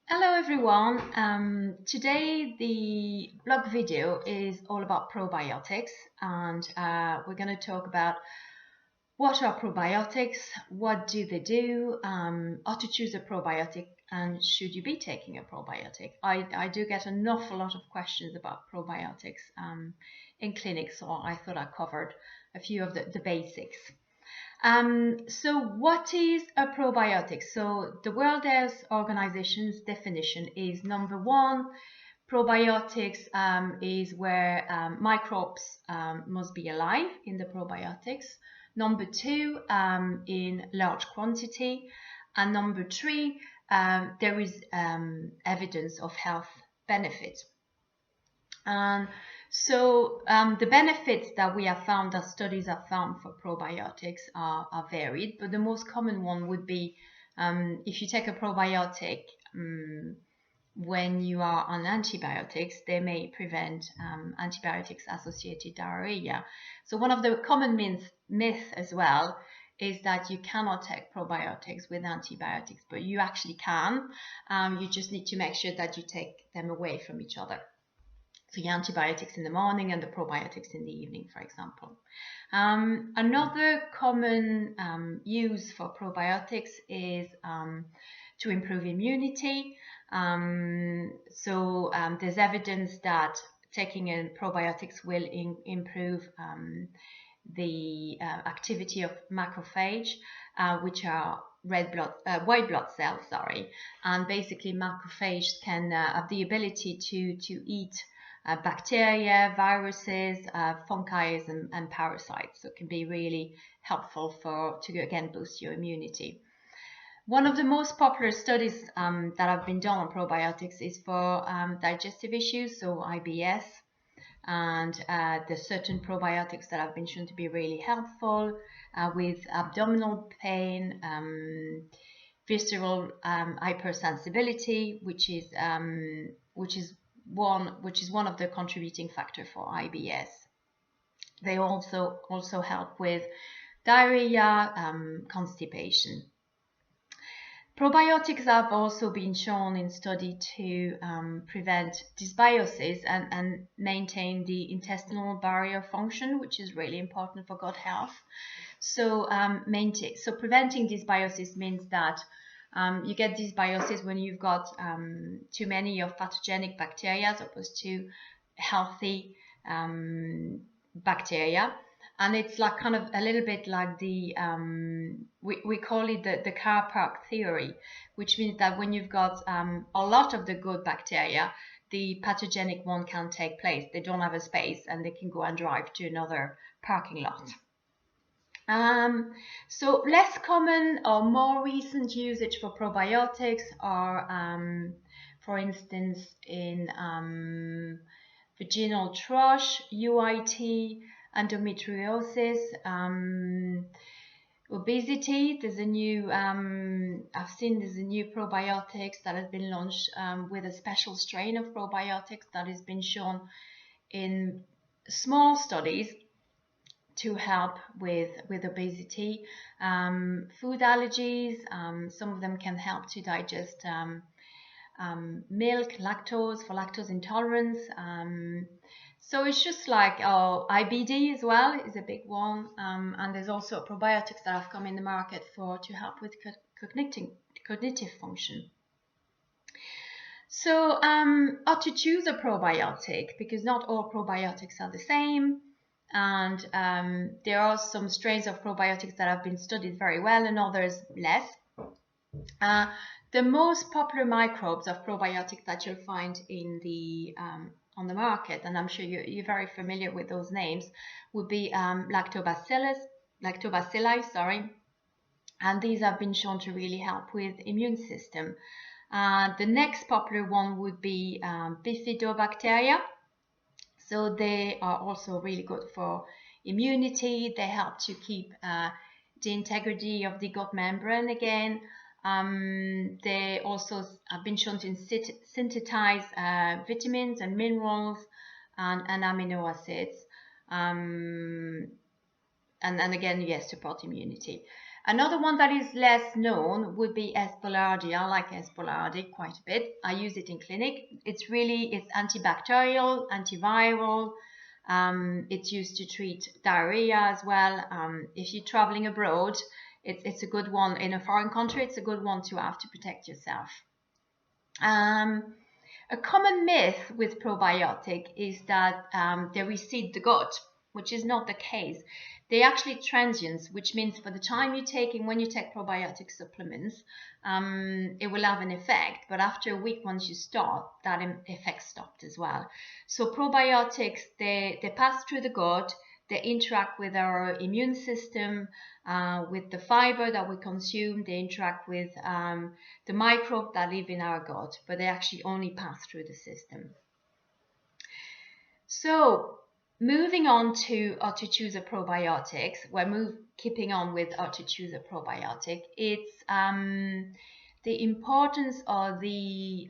Hello everyone. Today the blog video is all about probiotics, and we're going to talk about what are probiotics, what do they do, how to choose a probiotic, and should you be taking a probiotic. I do get an awful lot of questions about probiotics in clinics, so I thought I covered a few of the basics. So what is a probiotic? So the World Health Organization's definition is number one, probiotics is where microbes must be alive in the probiotics. Number two, in large quantity. And number three, there is evidence of health benefits. So the benefits that we have found, that studies have found for probiotics are varied, but the most common one would be if you take a probiotic when you are on antibiotics, they may prevent antibiotics-associated diarrhea. So one of the common myths as well is that you cannot take probiotics with antibiotics, but you actually can. You just need to make sure that you take them away from each other. So the antibiotics in the morning and the probiotics in the evening, for example. Another common use for probiotics is to improve immunity. There's evidence that taking in probiotics will improve the activity of macrophage, which are white blood cells, and basically macrophages can have the ability to eat bacteria, viruses, fungi, and parasites. So it can be really helpful to again boost your immunity. One of the most popular studies that have been done on probiotics is for digestive issues, so IBS, and there's certain probiotics that have been shown to be really helpful with abdominal pain, visceral hypersensibility, which is one of the contributing factors for IBS. They also help with diarrhea, constipation. Probiotics have also been shown in study to prevent dysbiosis and maintain the intestinal barrier function, which is really important for gut health. So preventing dysbiosis means that you get dysbiosis when you've got too many of pathogenic bacteria as opposed to healthy bacteria. And it's like kind of a little bit like the we call it the car park theory, which means that when you've got a lot of the good bacteria, the pathogenic one can't take place. They don't have a space, and they can go and drive to another parking lot. So less common or more recent usage for probiotics are, for instance, in vaginal thrush, UIT, endometriosis, obesity. There's a new, there's a new probiotics that has been launched with a special strain of probiotics that has been shown in small studies to help with obesity. Food allergies, some of them can help to digest milk, lactose, for lactose intolerance. So it's just like IBD as well is a big one, and there's also probiotics that have come in the market to help with cognitive function. So how to choose a probiotic, because not all probiotics are the same, and there are some strains of probiotics that have been studied very well and others less. The most popular microbes of probiotics that you'll find in the on the market, and I'm sure you're very familiar with those names, would be lactobacilli, and these have been shown to really help with immune system. The next popular one would be bifidobacteria. So they are also really good for immunity. They help to keep the integrity of the gut membrane again. They also have been shown to synthesize vitamins and minerals and amino acids. And again, yes, support immunity. Another one that is less known would be S. boulardii. I like S. boulardii quite a bit. I use it in clinic. It's antibacterial, antiviral. It's used to treat diarrhea as well. If you're traveling abroad, it's a good one. In a foreign country, it's a good one to have to protect yourself. A common myth with probiotic is that they recede the gut, which is not the case. They're actually transients, which means for the time when you take probiotic supplements, it will have an effect. But after a week, once you start, that effect stopped as well. So probiotics, they pass through the gut. They interact with our immune system, with the fiber that we consume. They interact with the microbes that live in our gut, but they actually only pass through the system. So moving on to how to choose a probiotics, keeping on with how to choose a probiotic. It's the importance or the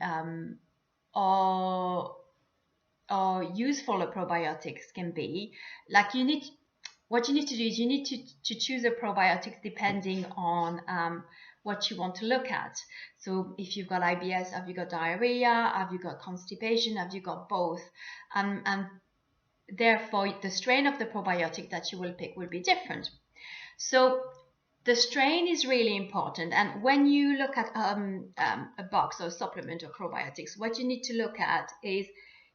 or useful a probiotics can be. Like what you need to do is you need to choose a probiotics depending on what you want to look at. So if you've got IBS, have you got diarrhea, have you got constipation, have you got both? And therefore the strain of the probiotic that you will pick will be different. So the strain is really important, and when you look at a box or a supplement of probiotics, what you need to look at is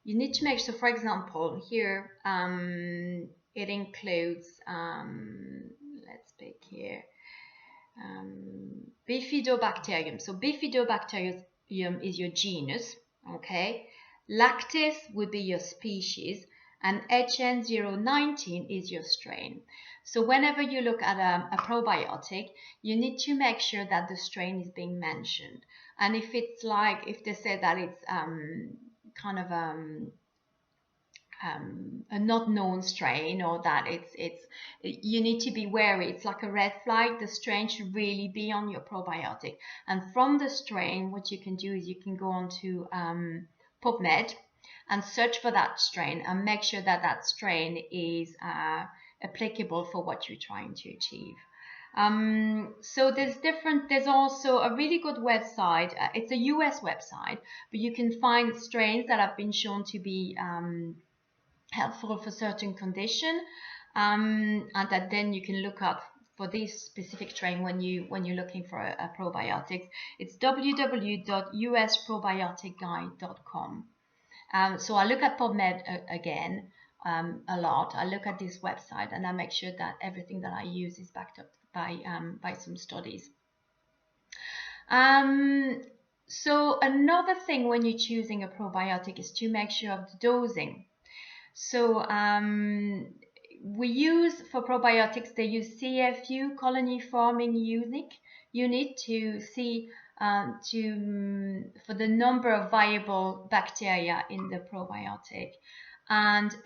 you need to make sure, for example, here it includes, let's pick here, Bifidobacterium. So Bifidobacterium is your genus, okay? Lactis would be your species, and HN019 is your strain. So whenever you look at a probiotic, you need to make sure that the strain is being mentioned. And if they say that it's kind of a not known strain, or that you need to be wary. It's like a red flag. The strain should really be on your probiotic. And from the strain, what you can do is you can go on to PubMed and search for that strain and make sure that that strain is applicable for what you're trying to achieve. So there's also a really good website. It's a US website, but you can find strains that have been shown to be helpful for certain condition, and that then you can look up for this specific strain when you're looking for a probiotics. It's www.usprobioticguide.com. So I look at PubMed again a lot. I look at this website and I make sure that everything that I use is backed up by some studies. So another thing when you're choosing a probiotic is to make sure of the dosing. So we use, for probiotics, they use CFU, colony forming unit, to see for the number of viable bacteria in the probiotic, and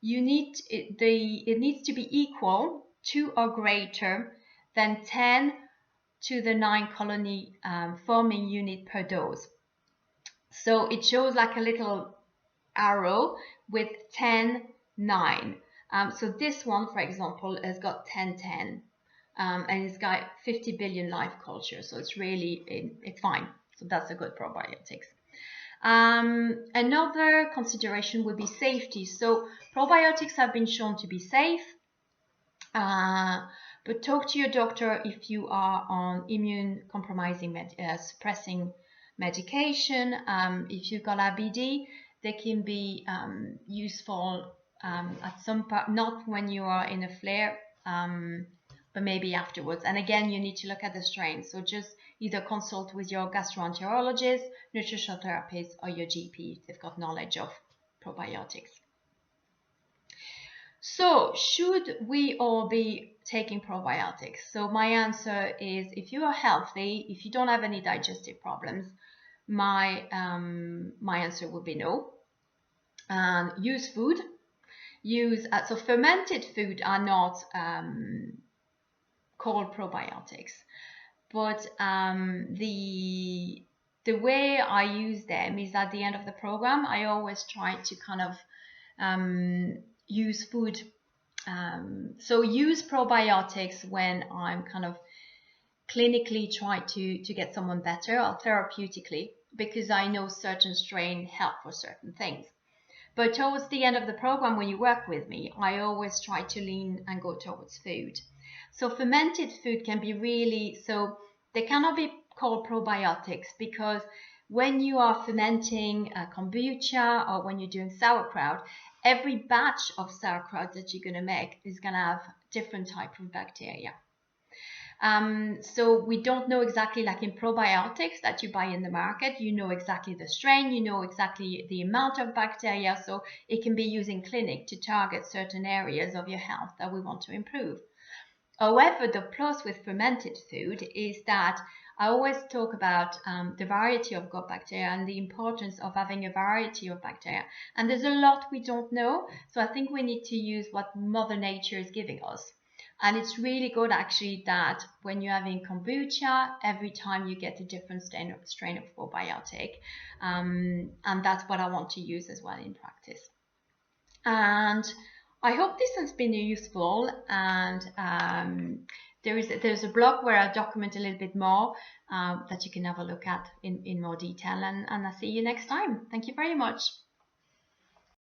it needs to be equal to or greater than 10 to the 9 colony forming unit per dose. So it shows like a little arrow with 10, 9. So this one, for example, has got 10, 10. And it's got 50 billion live culture, so it's fine. So that's a good probiotics. Another consideration would be safety. So probiotics have been shown to be safe, but talk to your doctor if you are on immune compromising suppressing medication. If you've got IBD, they can be useful at some part, not when you are in a flare, but maybe afterwards. And again, you need to look at the strain. So just either consult with your gastroenterologist, nutritional therapist, or your GP if they've got knowledge of probiotics. So should we all be taking probiotics? So my answer is, if you are healthy, if you don't have any digestive problems, my answer would be no. Use food. So fermented food are not called probiotics, but the way I use them is at the end of the program. I always try to kind of use food So use probiotics when I'm kind of clinically trying to get someone better or therapeutically, because I know certain strain help for certain things. But towards the end of the program, when you work with me, I always try to lean and go towards food. So fermented food can be really, so they cannot be called probiotics, because when you are fermenting kombucha or when you're doing sauerkraut, every batch of sauerkraut that you're going to make is going to have different type of bacteria. So we don't know exactly, like in probiotics that you buy in the market, you know exactly the strain, you know exactly the amount of bacteria, so it can be used in clinic to target certain areas of your health that we want to improve. However, the plus with fermented food is that I always talk about the variety of gut bacteria and the importance of having a variety of bacteria. And there's a lot we don't know, so I think we need to use what Mother Nature is giving us. And it's really good actually that when you're having kombucha, every time you get a different strain of probiotic. And that's what I want to use as well in practice. And I hope this has been useful. And there's a blog where I document a little bit more that you can have a look at in more detail. And I'll see you next time. Thank you very much.